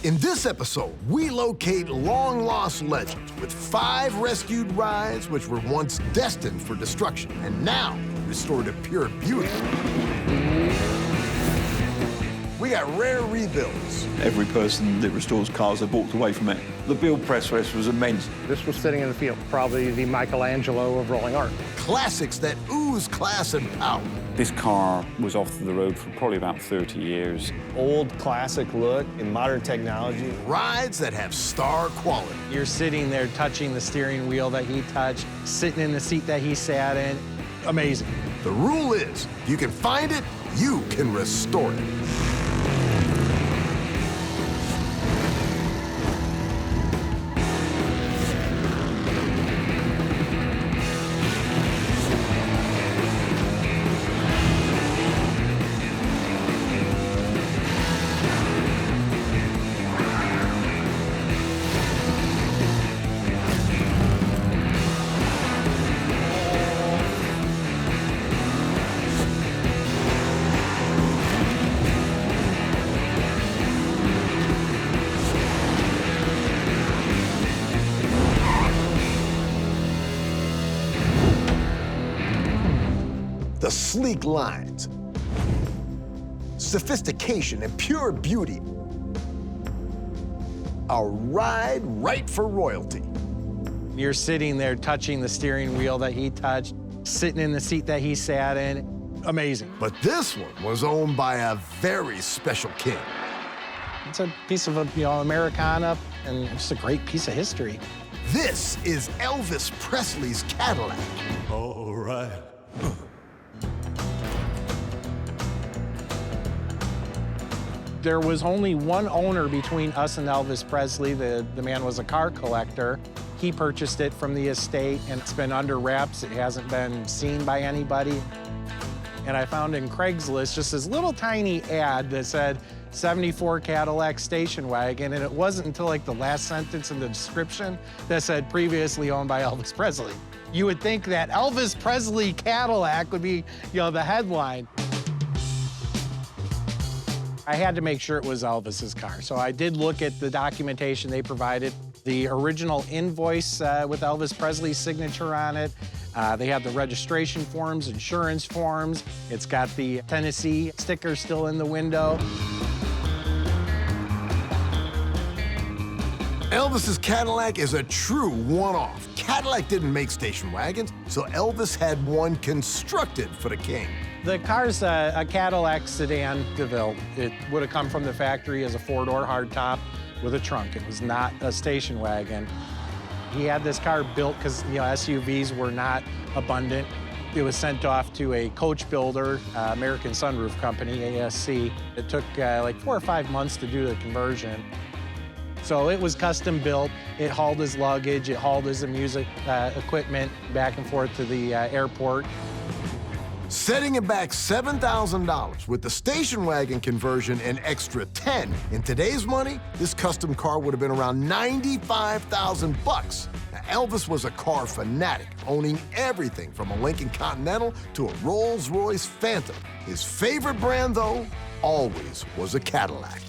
In this episode, we locate long-lost legends with 5 rescued rides which were once destined for destruction and now restored to pure beauty. We got rare rebuilds. Every person that restores cars have walked away from it. The build press was immense. This was sitting in the field, probably the Michelangelo of rolling art. Classics that ooze class and power. This car was off the road for probably about 30 years. Old classic look in modern technology. Rides that have star quality. You're sitting there touching the steering wheel that he touched, sitting in the seat that he sat in. Amazing. The rule is, if you can find it, you can restore it. The sleek lines, sophistication, and pure beauty. A ride right for royalty. You're sitting there touching the steering wheel that he touched, sitting in the seat that he sat in. Amazing. But this one was owned by a very special king. It's a piece of, Americana, and it's a great piece of history. This is Elvis Presley's Cadillac. All right. There was only one owner between us and Elvis Presley. The man was a car collector. He purchased it from the estate, and it's been under wraps. It hasn't been seen by anybody. And I found in Craigslist just this little tiny ad that said 74 Cadillac station wagon, and it wasn't until like the last sentence in the description that said previously owned by Elvis Presley. You would think that Elvis Presley Cadillac would be, the headline. I had to make sure it was Elvis's car. So I did look at the documentation they provided, the original invoice with Elvis Presley's signature on it. They have the registration forms, insurance forms. It's got the Tennessee sticker still in the window. Elvis's Cadillac is a true one-off. Cadillac didn't make station wagons, so Elvis had one constructed for the king. The car's a Cadillac sedan DeVille. It would have come from the factory as a 4-door hardtop with a trunk. It was not a station wagon. He had this car built because, SUVs were not abundant. It was sent off to a coach builder, American Sunroof Company, ASC. It took like 4 or 5 months to do the conversion. So it was custom built. It hauled his luggage, it hauled his music equipment back and forth to the airport. Setting it back $7,000 with the station wagon conversion an extra 10. In today's money, this custom car would have been around $95,000 bucks. Now, Elvis was a car fanatic, owning everything from a Lincoln Continental to a Rolls-Royce Phantom. His favorite brand, though, always was a Cadillac.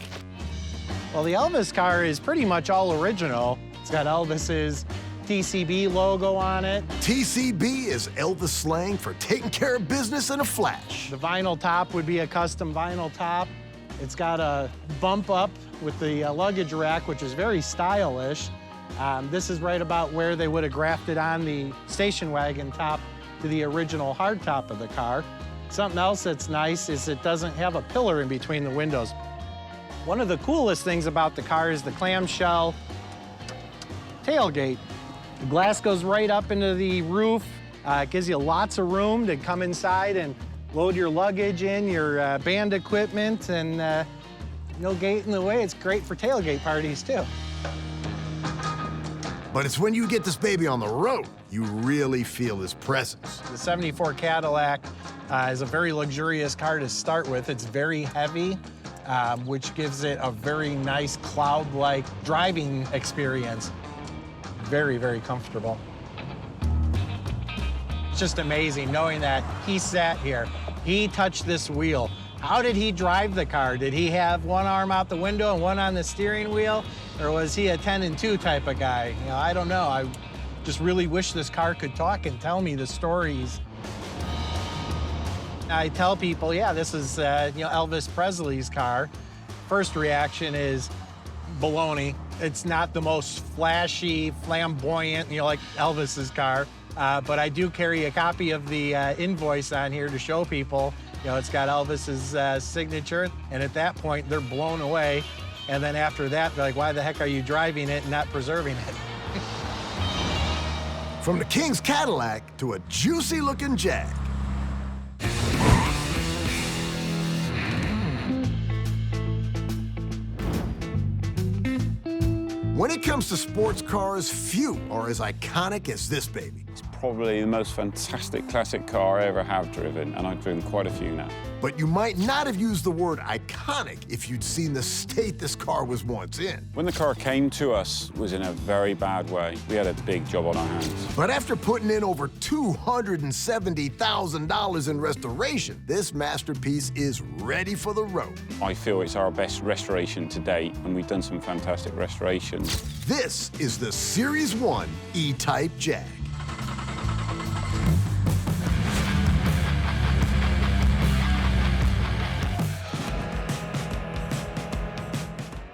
Well, the Elvis car is pretty much all original. It's got Elvis's TCB logo on it. TCB is Elvis slang for taking care of business in a flash. The vinyl top would be a custom vinyl top. It's got a bump up with the luggage rack, which is very stylish. This is right about where they would have grafted on the station wagon top to the original hard top of the car. Something else that's nice is it doesn't have a pillar in between the windows. One of the coolest things about the car is the clamshell tailgate. The glass goes right up into the roof. It gives you lots of room to come inside and load your luggage in, your band equipment, and no gate in the way. It's great for tailgate parties, too. But it's when you get this baby on the road, you really feel his presence. The 74 Cadillac is a very luxurious car to start with. It's very heavy, which gives it a very nice cloud-like driving experience. Very, very comfortable. It's just amazing knowing that he sat here, he touched this wheel, How did he drive the car? Did he have one arm out the window and one on the steering wheel? Or was he a 10 and 2 type of guy? You know, I don't know. I just really wish this car could talk and tell me the stories. I tell people, yeah, this is Elvis Presley's car. First reaction is baloney. It's not the most flashy, flamboyant, like Elvis's car. But I do carry a copy of the invoice on here to show people. It's got Elvis's signature, and at that point, they're blown away. And then after that, they're like, why the heck are you driving it and not preserving it? From the King's Cadillac to a juicy-looking Jag. When it comes to sports cars, few are as iconic as this baby. It's probably the most fantastic classic car I ever have driven, and I've driven quite a few now. But you might not have used the word iconic if you'd seen the state this car was once in. When the car came to us, it was in a very bad way. We had a big job on our hands. But after putting in over $270,000 in restoration, this masterpiece is ready for the road. I feel it's our best restoration to date, and we've done some fantastic restorations. This is the Series 1 E-type Jag.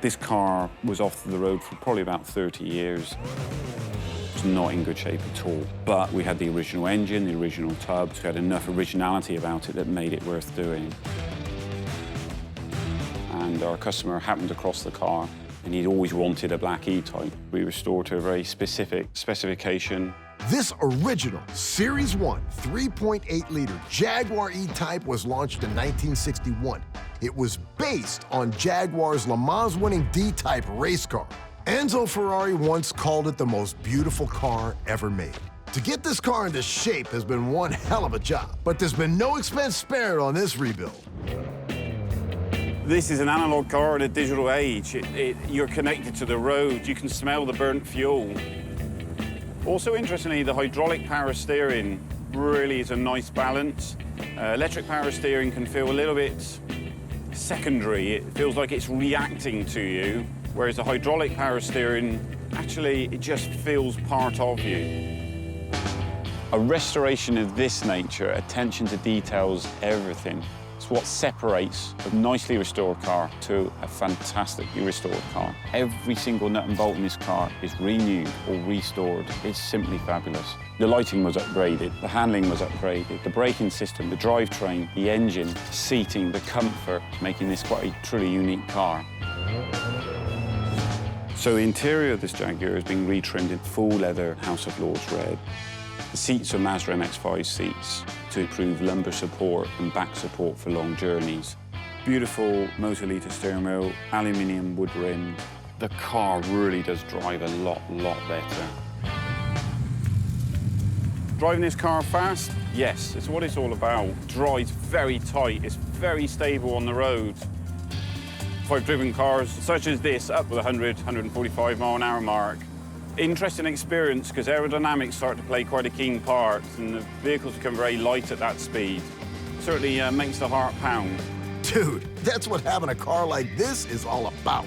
This car was off the road for probably about 30 years. It's not in good shape at all. But we had the original engine, the original tubs. We had enough originality about it that made it worth doing. And our customer happened across the car, and he'd always wanted a black E-type. We restored to a very specific specification. This original Series 1 3.8-liter Jaguar E-type was launched in 1961. It was based on Jaguar's Le Mans-winning D-type race car. Enzo Ferrari once called it the most beautiful car ever made. To get this car into shape has been one hell of a job, but there's been no expense spared on this rebuild. This is an analog car in a digital age. You're connected to the road. You can smell the burnt fuel. Also, interestingly, the hydraulic power steering really is a nice balance. Electric power steering can feel a little bit secondary. It feels like it's reacting to you, whereas the hydraulic power steering, actually, it just feels part of you. A restoration of this nature, attention to details, everything. It's what separates a nicely restored car to a fantastically restored car. Every single nut and bolt in this car is renewed or restored. It's simply fabulous. The lighting was upgraded, the handling was upgraded, the braking system, the drivetrain, the engine, the seating, the comfort, making this quite a truly unique car. So the interior of this Jaguar has been retrimmed in full leather House of Lords red. The seats are Mazda MX-5 seats to improve lumbar support and back support for long journeys. Beautiful Motor-Lita steering wheel, aluminium wood rim. The car really does drive a lot better. Driving this car fast? Yes, it's what it's all about. Drives very tight, it's very stable on the road. If I've driven cars such as this up with 100, 145 mile an hour mark, interesting experience because aerodynamics start to play quite a keen part and the vehicles become very light at that speed. Certainly makes the heart pound. Dude, that's what having a car like this is all about.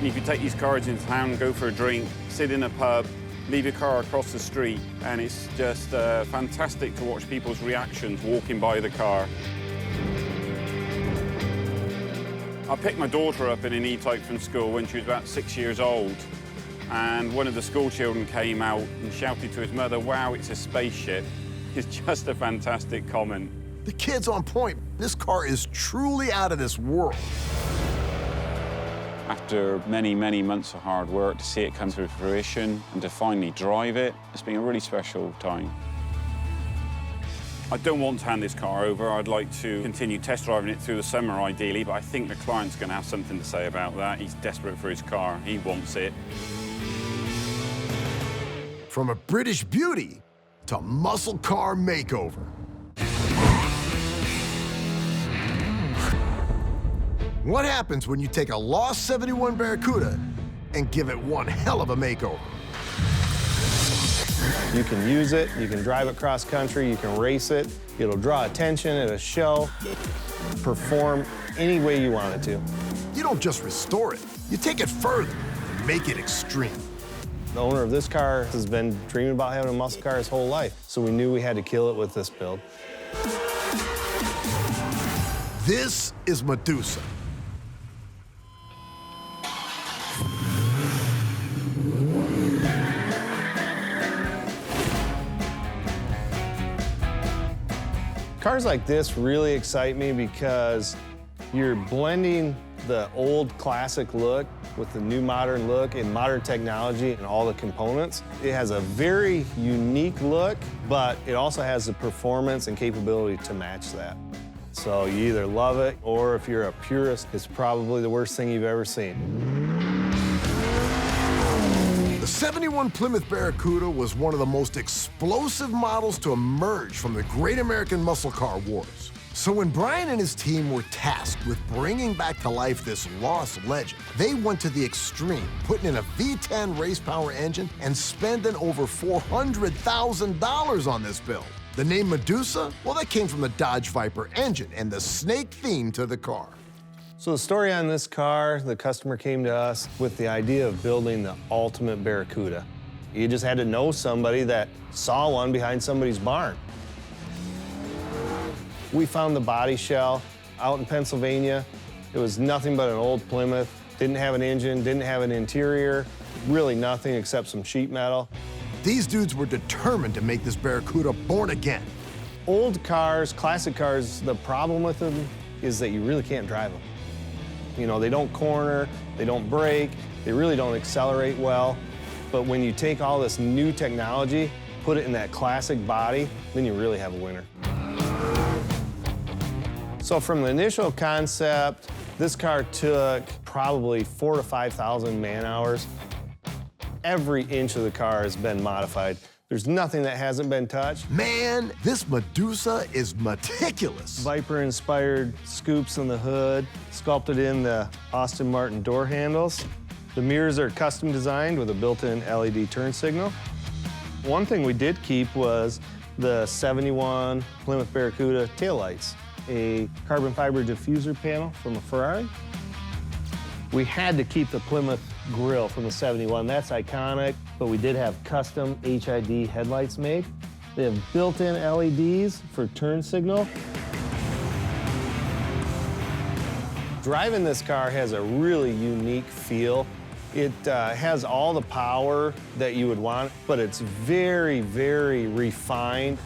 If you take these cars into town, go for a drink, sit in a pub, leave your car across the street, and it's just fantastic to watch people's reactions walking by the car. I picked my daughter up in an E-type from school when she was about 6 years old. And one of the school children came out and shouted to his mother, "Wow, it's a spaceship." It's just a fantastic comment. The kid's on point. This car is truly out of this world. After many months of hard work to see it come to fruition and to finally drive it, it's been a really special time. I don't want to hand this car over. I'd like to continue test driving it through the summer, ideally, but I think the client's going to have something to say about that. He's desperate for his car. He wants it. From a British beauty to muscle car makeover. What happens when you take a lost 71 Barracuda and give it one hell of a makeover? You can use it, you can drive it cross country, you can race it, it'll draw attention at a show. perform any way you want it to. You don't just restore it, you take it further and make it extreme. The owner of this car has been dreaming about having a muscle car his whole life, so we knew we had to kill it with this build. This is Medusa. Cars like this really excite me because you're blending the old classic look with the new modern look and modern technology and all the components. It has a very unique look, but it also has the performance and capability to match that. So you either love it, or if you're a purist, it's probably the worst thing you've ever seen. The '71 Plymouth Barracuda was one of the most explosive models to emerge from the Great American Muscle Car Wars. So when Brian and his team were tasked with bringing back to life this lost legend, they went to the extreme, putting in a V10 race power engine and spending over $400,000 on this build. The name Medusa, well, that came from the Dodge Viper engine and the snake theme to the car. So the story on this car, the customer came to us with the idea of building the ultimate Barracuda. You just had to know somebody that saw one behind somebody's barn. We found the body shell out in Pennsylvania. It was nothing but an old Plymouth. Didn't have an engine, didn't have an interior, really nothing except some sheet metal. These dudes were determined to make this Barracuda born again. Old cars, classic cars, the problem with them is that you really can't drive them. You know, they don't corner, they don't brake, they really don't accelerate well. But when you take all this new technology, put it in that classic body, then you really have a winner. So from the initial concept, this car took probably 4,000 to 5,000 man-hours. Every inch of the car has been modified. There's nothing that hasn't been touched. Man, this Medusa is meticulous. Viper-inspired scoops on the hood, sculpted in the Aston Martin door handles. The mirrors are custom designed with a built-in LED turn signal. One thing we did keep was the '71 Plymouth Barracuda taillights, a carbon fiber diffuser panel from a Ferrari. We had to keep the Plymouth grille from the '71. That's iconic, but we did have custom HID headlights made. They have built-in LEDs for turn signal. Driving this car has a really unique feel. It has all the power that you would want, but it's very, very refined.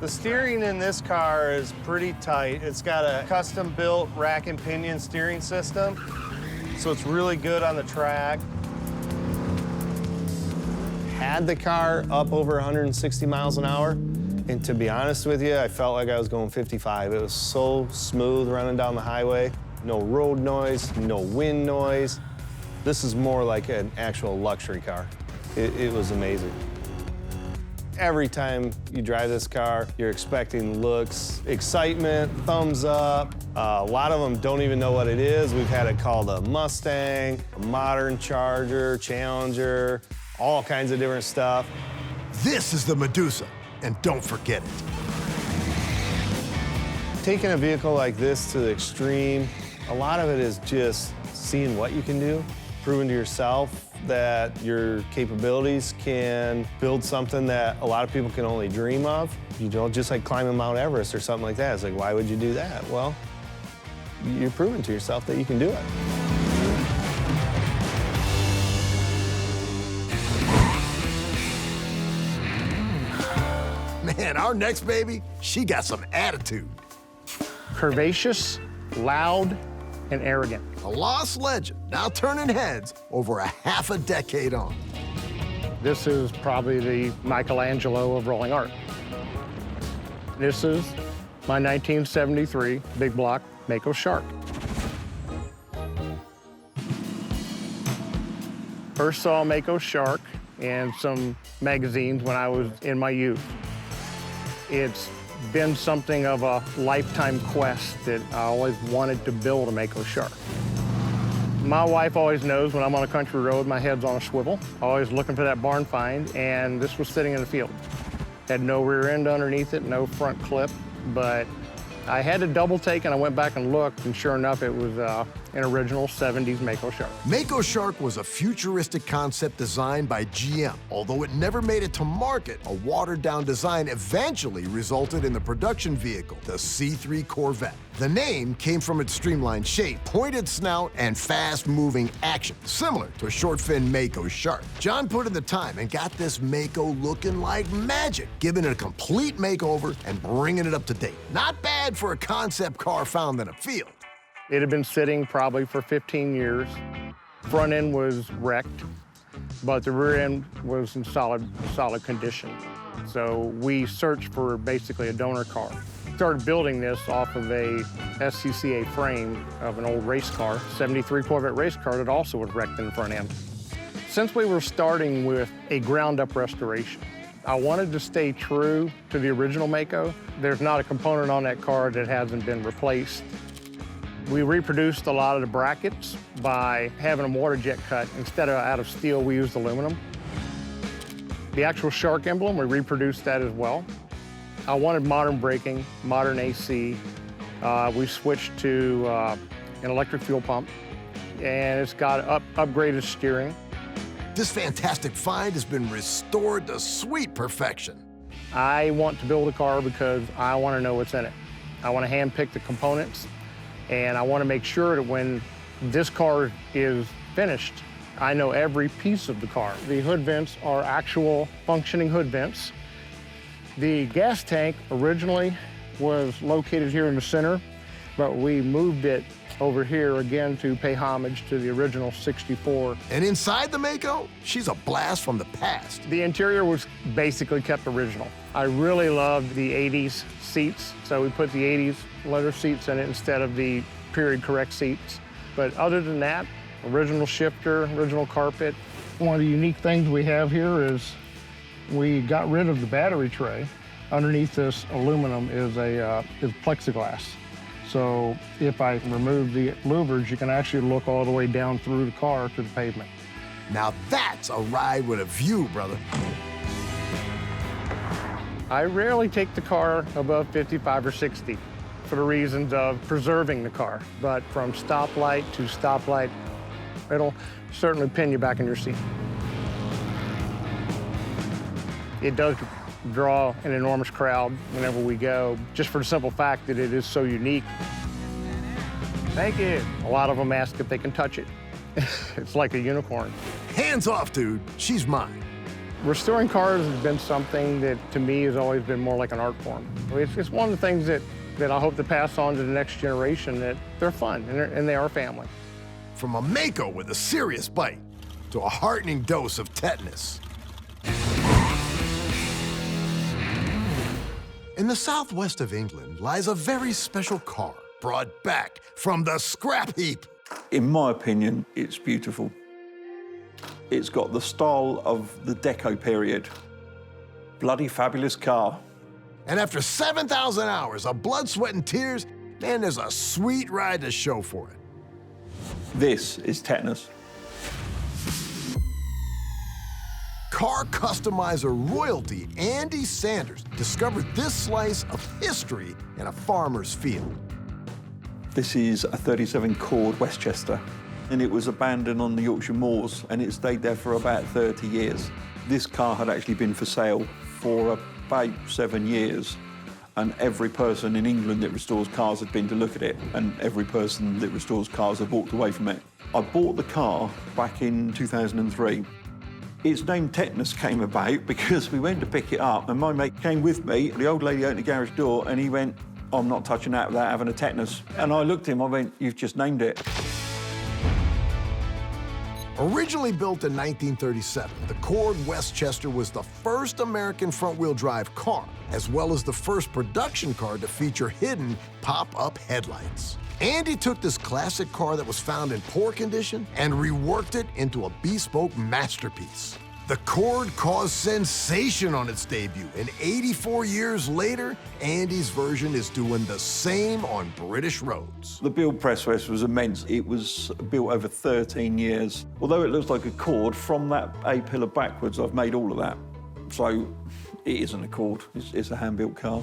The steering in this car is pretty tight. It's got a custom-built rack and pinion steering system, so it's really good on the track. Had the car up over 160 miles an hour, and to be honest with you, I felt like I was going 55. It was so smooth running down the highway. No road noise, no wind noise. This is more like an actual luxury car. It was amazing. Every time you drive this car, you're expecting looks, excitement, thumbs up. A lot of them don't even know what it is. We've had it called a Mustang, a modern Charger, Challenger, all kinds of different stuff. This is the Medusa, and don't forget it. Taking a vehicle like this to the extreme, a lot of it is just seeing what you can do, proving to yourself that your capabilities can build something that a lot of people can only dream of. You know, just like climbing Mount Everest or something like that. It's like, why would you do that? Well, you're proving to yourself that you can do it. Man, our next baby, she got some attitude. Curvaceous, loud, and arrogant. A lost legend, now turning heads over a half a decade on. This is probably the Michelangelo of rolling art. This is my 1973 big block Mako Shark. First saw Mako Shark in some magazines when I was in my youth. It's been something of a lifetime quest that I always wanted to build a Mako Shark. My wife always knows when I'm on a country road, my head's on a swivel, always looking for that barn find, and this was sitting in the field. Had no rear end underneath it, no front clip, but I had to double take, and I went back and looked, and sure enough, it was an original 70s Mako Shark. Mako Shark was a futuristic concept designed by GM. Although it never made it to market, a watered-down design eventually resulted in the production vehicle, the C3 Corvette. The name came from its streamlined shape, pointed snout, and fast-moving action, similar to a short-fin Mako Shark. John put in the time and got this Mako looking like magic, giving it a complete makeover and bringing it up to date. Not bad for a concept car found in a field. It had been sitting probably for 15 years. Front end was wrecked, but the rear end was in solid condition. So we searched for basically a donor car. Started building this off of a SCCA frame of an old race car, 73 Corvette race car that also was wrecked in the front end. Since we were starting with a ground-up restoration, I wanted to stay true to the original Mako. There's not a component on that car that hasn't been replaced. We reproduced a lot of the brackets by having them water jet cut. Instead of out of steel, we used aluminum. The actual Shark emblem, we reproduced that as well. I wanted modern braking, modern AC. We switched to an electric fuel pump, and it's got upgraded steering. This fantastic find has been restored to sweet perfection. I want to build a car because I want to know what's in it. I want to handpick the components, and I want to make sure that when this car is finished, I know every piece of the car. The hood vents are actual functioning hood vents. The gas tank originally was located here in the center, but we moved it over here again to pay homage to the original 64. And inside the Mako, she's a blast from the past. The interior was basically kept original. I really loved the 80s seats, so we put the 80s leather seats in it instead of the period correct seats. But other than that, original shifter, original carpet. One of the unique things we have here is we got rid of the battery tray. Underneath this aluminum is plexiglass. So if I remove the louvers, you can actually look all the way down through the car to the pavement. Now that's a ride with a view, brother. I rarely take the car above 55 or 60 for the reasons of preserving the car. But from stoplight to stoplight, it'll certainly pin you back in your seat. It does draw an enormous crowd whenever we go, just for the simple fact that it is so unique. Thank you. A lot of them ask if they can touch it. It's like a unicorn. Hands off, dude. She's mine. Restoring cars has been something that, to me, has always been more like an art form. It's one of the things that I hope to pass on to the next generation, that they're fun and they are family. From a Mako with a serious bite to a heartening dose of tetanus. In the southwest of England lies a very special car brought back from the scrap heap. In my opinion, it's beautiful. It's got the style of the Deco period. Bloody fabulous car. And after 7,000 hours of blood, sweat, and tears, man, there's a sweet ride to show for it. This is tetanus. Car customizer royalty Andy Sanders discovered this slice of history in a farmer's field. This is a 37 Cord Westchester, and it was abandoned on the Yorkshire moors, and it stayed there for about 30 years. This car had actually been for sale for about 7 years, and every person in England that restores cars had been to look at it, and every person that restores cars had walked away from it. I bought the car back in 2003. Its name Tetanus came about because we went to pick it up, and my mate came with me. The old lady opened the garage door, and he went, "I'm not touching that without having a tetanus." And I looked at him, I went, "You've just named it." Originally built in 1937, the Cord Westchester was the first American front-wheel drive car, as well as the first production car to feature hidden pop-up headlights. Andy took this classic car that was found in poor condition and reworked it into a bespoke masterpiece. The Cord caused sensation on its debut, and 84 years later, Andy's version is doing the same on British roads. The build process was immense. It was built over 13 years. Although it looks like a Cord, from that A-pillar backwards, I've made all of that. So it isn't a Cord, it's a hand-built car.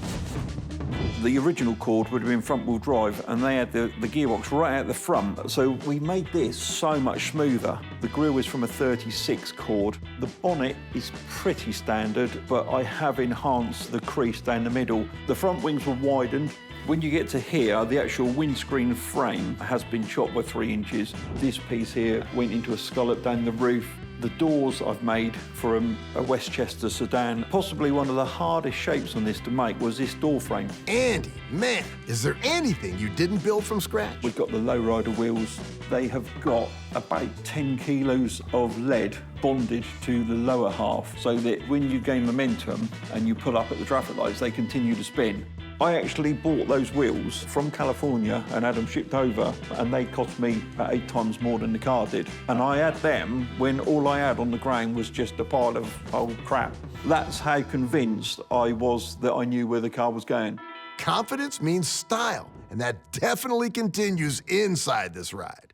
The original Cord would have been front-wheel drive, and they had the gearbox right out the front, so we made this so much smoother. The grille is from a 36 Cord. The bonnet is pretty standard, but I have enhanced the crease down the middle. The front wings were widened. When you get to here, the actual windscreen frame has been chopped by 3 inches. This piece here went into a scallop down the roof. The doors I've made for a Westchester sedan. Possibly one of the hardest shapes on this to make was this door frame. Andy, man, is there anything you didn't build from scratch? We've got the lowrider wheels. They have got about 10 kilos of lead bonded to the lower half so that when you gain momentum and you pull up at the traffic lights, they continue to spin. I actually bought those wheels from California and had them shipped over, and they cost me about 8 times more than the car did. And I had them when all I had on the ground was just a pile of old crap. That's how convinced I was that I knew where the car was going. Confidence means style, and that definitely continues inside this ride.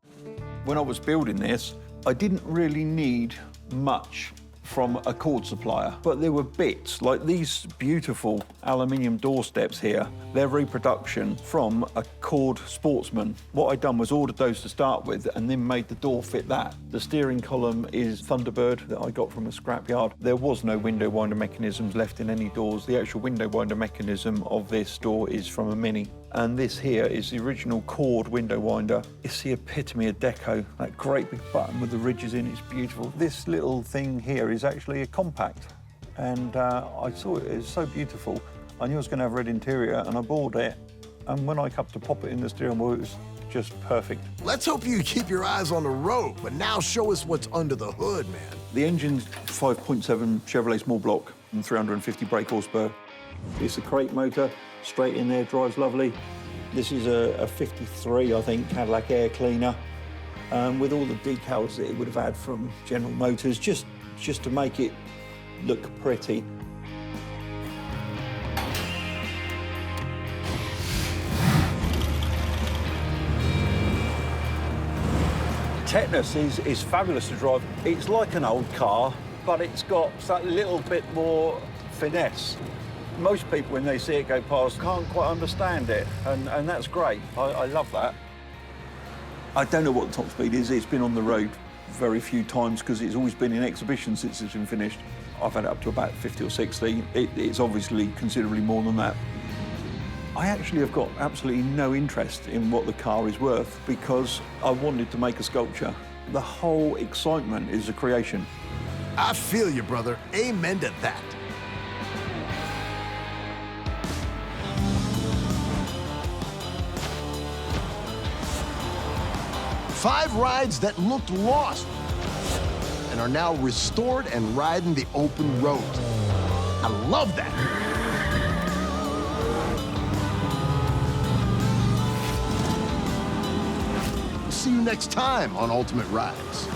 When I was building this, I didn't really need much from a Cord supplier, but there were bits like these beautiful aluminium door steps here. They're reproduction from a Cord Sportsman. What I'd done was ordered those to start with and then made the door fit that. The steering column is Thunderbird that I got from a scrapyard. There was no window winder mechanisms left in any doors. The actual window winder mechanism of this door is from a Mini. And this here is the original Cord window winder. It's the epitome of deco. That great big button with the ridges in, it's beautiful. This little thing here is actually a compact. And I saw it, it's so beautiful. I knew I was gonna have a red interior and I bought it. And when I come to pop it in the steering wheel, it was just perfect. Let's hope you keep your eyes on the road, but now show us what's under the hood, man. The engine's 5.7 Chevrolet small block and 350 brake horsepower. It's a crate motor, straight in there, drives lovely. This is a 53, I think, Cadillac air cleaner, with all the decals that it would have had from General Motors, just to make it look pretty. Technus is fabulous to drive. It's like an old car, but it's got that little bit more finesse. Most people, when they see it go past, can't quite understand it, and that's great. I love that. I don't know what the top speed is. It's been on the road very few times because it's always been in exhibition since it's been finished. I've had it up to about 50 or 60. It's obviously considerably more than that. I actually have got absolutely no interest in what the car is worth because I wanted to make a sculpture. The whole excitement is a creation. I feel you, brother. Amen to that. Five rides that looked lost and are now restored and riding the open road. I love that. See you next time on Ultimate Rides.